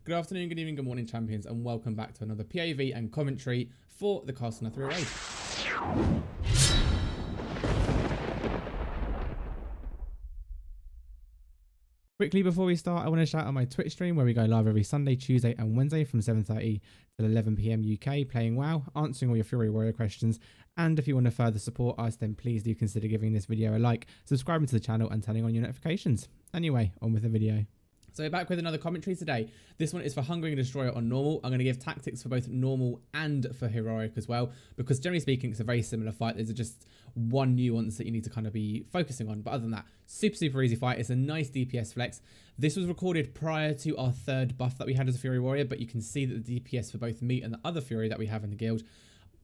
Good afternoon, good evening, good morning, champions, and welcome back to another PoV and commentary for the Castle 3 raid. Quickly before we start, I want to shout out my Twitch stream where we go live every Sunday, Tuesday and Wednesday from 7:30 to 11 PM UK playing WoW, answering all your Fury Warrior questions. And if you want to further support us, then please do consider giving this video a like, subscribing to the channel and turning on your notifications. Anyway, on with the video. So we're back with another commentary today. This one is for Hungering Destroyer on normal. I'm going to give tactics for both normal and for heroic as well, because generally speaking, it's a very similar fight. There's just one nuance that you need to kind of be focusing on. But other than that, super easy fight. It's a nice DPS flex. This was recorded prior to our third buff that we had as a Fury Warrior, but you can see that the DPS for both me and the other Fury that we have in the guild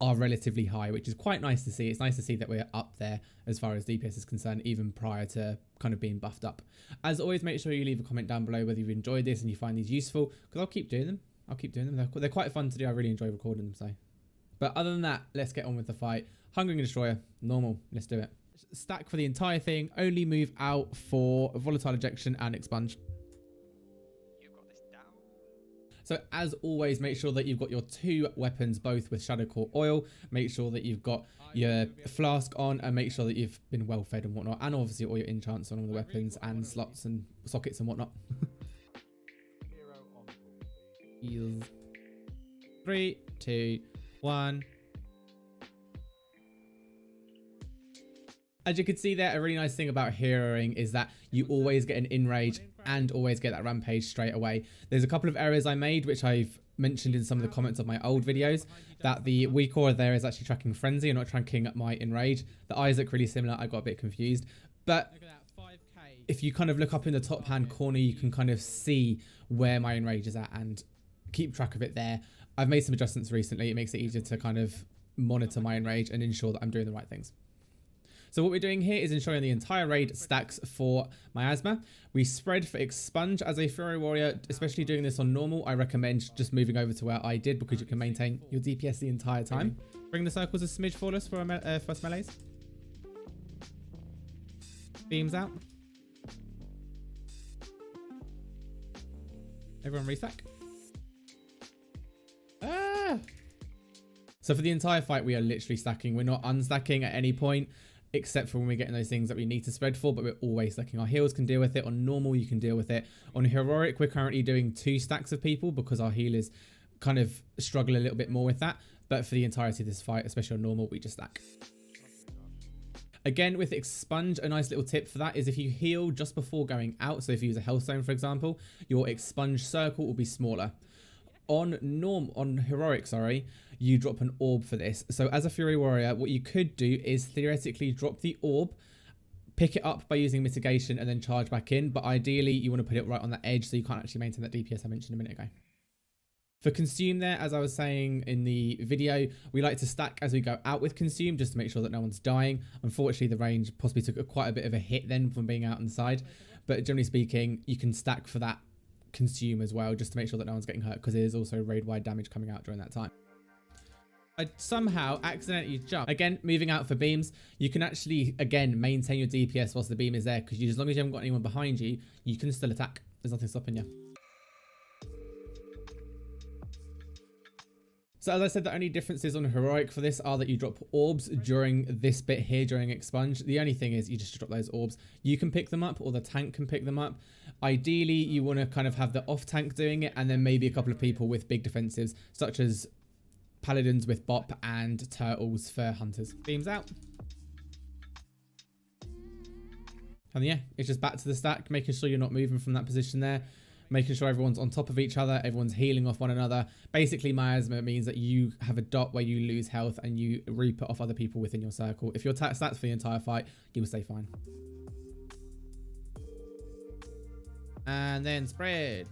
are relatively high, which is quite nice to see. It's nice to see that we're up there as far as DPS is concerned, even prior to kind of being buffed up. As always, make sure you leave a comment down below whether you've enjoyed this and you find these useful, because I'll keep doing them. They're quite fun to do. I really enjoy recording them. So, but other than that, let's get on with the fight. Hungering Destroyer, normal. Let's do it. Stack for the entire thing. Only move out for Volatile Ejection and Expunge. So as always, make sure that you've got your two weapons, both with Shadow Core oil. Make sure that you've got your flask on, and make sure that you've been well fed and whatnot. And obviously all your enchants on all the weapons and slots and sockets and whatnot. 3, 2, 1. As you can see there, a really nice thing about heroing is that you always get an in-rage and always get that rampage straight away. There's a couple of errors I made, which I've mentioned in some of the comments of my old videos, that the weak aura there is actually tracking frenzy and not tracking my enrage. The eyes look really similar. I got a bit confused. But if you kind of look up in the top hand corner, you can kind of see where my enrage is at and keep track of it there. I've made some adjustments recently. It makes it easier to kind of monitor my enrage and ensure that I'm doing the right things. So what we're doing here is ensuring the entire raid stacks for miasma. We spread for expunge. As a Fury Warrior, especially doing this on normal, I recommend just moving over to where I did, because you can maintain your DPS the entire time. Bring the circles a smidge flawless for first melees. Beams out. Everyone restack. Ah! So for the entire fight, we are literally stacking. We're not unstacking at any point, except for when we're getting those things that we need to spread for, but we're always stacking. Our healers can deal with it. On normal, you can deal with it. On heroic, we're currently doing 2 stacks of people because our healers kind of struggle a little bit more with that. But for the entirety of this fight, especially on normal, we just stack. Again, with expunge, a nice little tip for that is if you heal just before going out, so if you use a health zone, for example, your expunge circle will be smaller. On heroic, you drop an orb for this. So as a Fury Warrior, what you could do is theoretically drop the orb, pick it up by using mitigation, and then charge back in. But ideally, you want to put it right on that edge so you can't actually maintain that DPS I mentioned a minute ago. For consume there, as I was saying in the video, we like to stack as we go out with consume, just to make sure that no one's dying. Unfortunately, the range possibly took quite a bit of a hit then from being out inside. But generally speaking, you can stack for that consume as well, just to make sure that no one's getting hurt, because there is also raid-wide damage coming out during that time. I somehow accidentally jumped. Again, moving out for beams, you can actually, again, maintain your DPS whilst the beam is there, because as long as you haven't got anyone behind you, you can still attack. There's nothing stopping you. So as I said, the only differences on heroic for this are that you drop orbs during this bit here, during expunge. The only thing is you just drop those orbs. You can pick them up, or the tank can pick them up. Ideally, you want to kind of have the off tank doing it, and then maybe a couple of people with big defensives, such as paladins with bop and turtles for hunters. Beams out. And yeah, it's just back to the stack, making sure you're not moving from that position there. Making sure everyone's on top of each other, everyone's healing off one another. Basically, miasma means that you have a dot where you lose health and you reap it off other people within your circle. If your stats for the entire fight, you will stay fine. And then spread.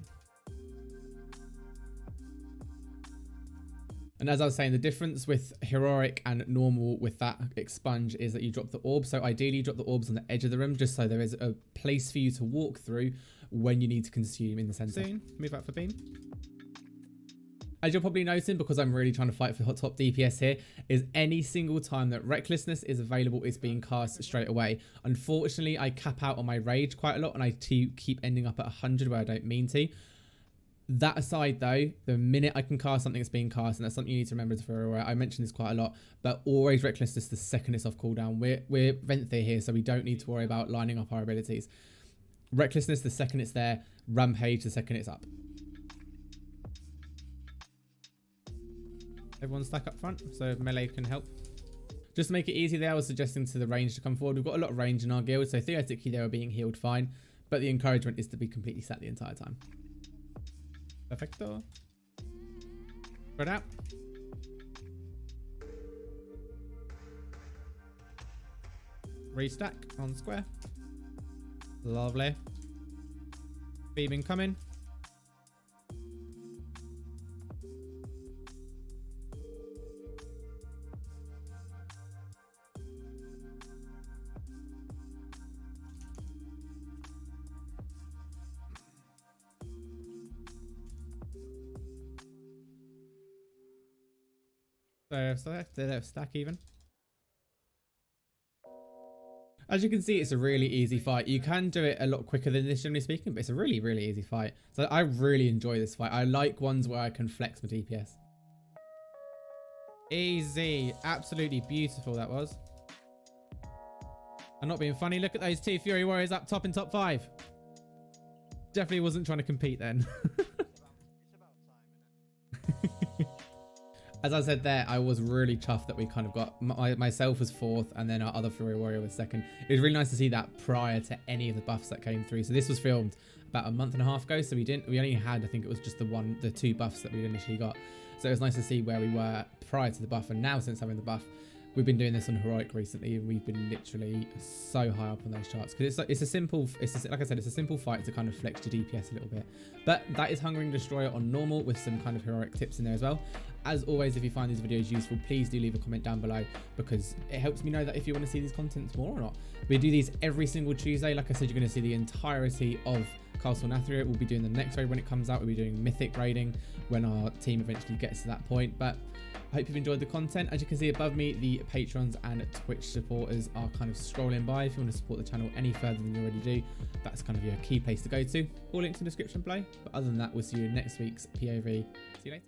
And as I was saying, the difference with heroic and normal with that expunge is that you drop the orb. So ideally, you drop the orbs on the edge of the room, just so there is a place for you to walk through when you need to consume in the center. Soon, move out for beam. As you're probably noticing, because I'm really trying to fight for top DPS here, is any single time that Recklessness is available, it's being cast straight away. Unfortunately, I cap out on my rage quite a lot, and I keep ending up at 100 where I don't mean to. That aside though, the minute I can cast something that's being cast, and that's something you need to remember as a Fury Warrior, I mention this quite a lot, but always Recklessness the second it's off cooldown. We're Venthyr here, so we don't need to worry about lining up our abilities. Recklessness the second it's there, Rampage the second it's up. Everyone stack up front so melee can help. Just to make it easy there, I was suggesting to the range to come forward. We've got a lot of range in our guild, so theoretically they were being healed fine, but the encouragement is to be completely sat the entire time. Perfecto. Spread out. Restack on square. Lovely. Beaming coming. So stack even. As you can see, it's a really easy fight. You can do it a lot quicker than this, generally speaking, but it's a really, really easy fight. So I really enjoy this fight. I like ones where I can flex my DPS. Easy. Absolutely beautiful that was. I'm not being funny. Look at those two Fury Warriors up top in top 5. Definitely wasn't trying to compete then. As I said there, I was really chuffed that we kind of got myself was 4th and then our other Fury Warrior was 2nd. It was really nice to see that prior to any of the buffs that came through. So this was filmed about a month and a half ago. So we only had, I think it was just the 2 buffs that we initially got. So it was nice to see where we were prior to the buff, and now since having the buff, we've been doing this on Heroic recently, and we've been literally so high up on those charts because like I said, it's a simple fight to kind of flex your DPS a little bit. But that is Hungering Destroyer on normal with some kind of heroic tips in there as well. As always, if you find these videos useful, please do leave a comment down below because it helps me know that if you want to see these contents more or not. We do these every single Tuesday. Like I said, you're going to see the entirety of Castle Nathria. We'll be doing the next raid when it comes out. We'll be doing Mythic raiding when our team eventually gets to that point. But I hope you've enjoyed the content. As you can see above me, the Patrons and Twitch supporters are kind of scrolling by. If you want to support the channel any further than you already do, that's kind of your key place to go to. All links in the description below. But other than that, we'll see you in next week's POV. See you later.